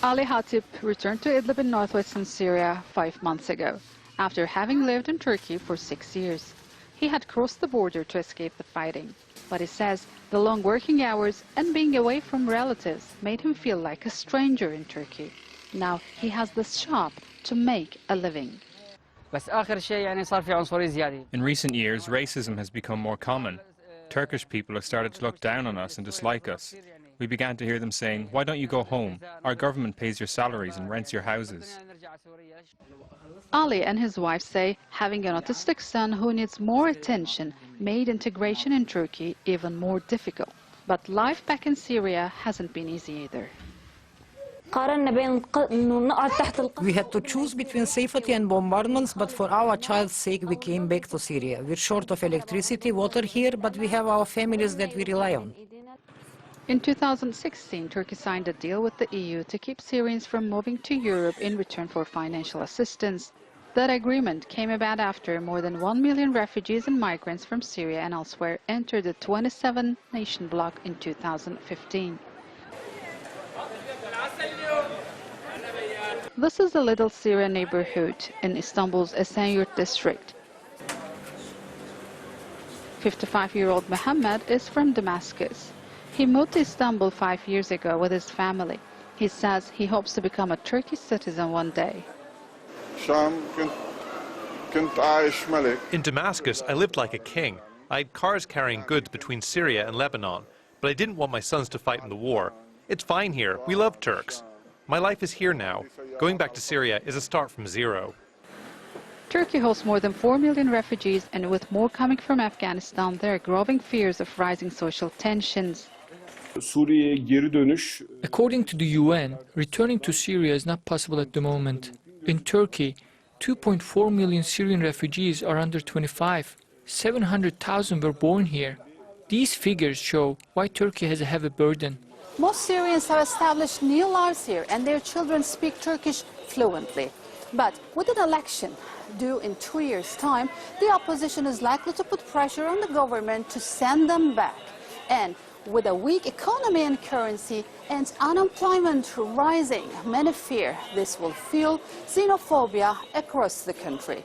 Ali Hatip returned to Idlib in northwestern Syria 5 months ago, after having lived in Turkey for 6 years. He had crossed the border to escape the fighting, but he says the long working hours and being away from relatives made him feel like a stranger in Turkey. Now he has this shop to make a living. In recent years, racism has become more common. Turkish people have started to look down on us and dislike us. We began to hear them saying, "Why don't you go home? Our government pays your salaries and rents your houses." Ali and his wife say having an autistic son who needs more attention made integration in Turkey even more difficult. But life back in Syria hasn't been easy either. We had to choose between safety and bombardments, but for our child's sake we came back to Syria. We're short of electricity, water here, but we have our families that we rely on. In 2016, Turkey signed a deal with the EU to keep Syrians from moving to Europe in return for financial assistance. That agreement came about after more than 1 million refugees and migrants from Syria and elsewhere entered the 27-nation bloc in 2015. This is the Little Syria neighborhood in Istanbul's Esenyurt district. 55-year-old Mohammed is from Damascus. He moved to Istanbul 5 years ago with his family. He says he hopes to become a Turkish citizen one day. In Damascus, I lived like a king. I had cars carrying goods between Syria and Lebanon, but I didn't want my sons to fight in the war. It's fine here. We love Turks. My life is here now. Going back to Syria is a start from zero. Turkey hosts more than 4 million refugees, and with more coming from Afghanistan, there are growing fears of rising social tensions. According to the UN, returning to Syria is not possible at the moment. In Turkey, 2.4 million Syrian refugees are under 25. 700,000 were born here. These figures show why Turkey has a heavy burden. Most Syrians have established new lives here, and their children speak Turkish fluently. But with an election due in 2 years' time, the opposition is likely to put pressure on the government to send them back. And with a weak economy and currency and unemployment rising, many fear this will fuel xenophobia across the country.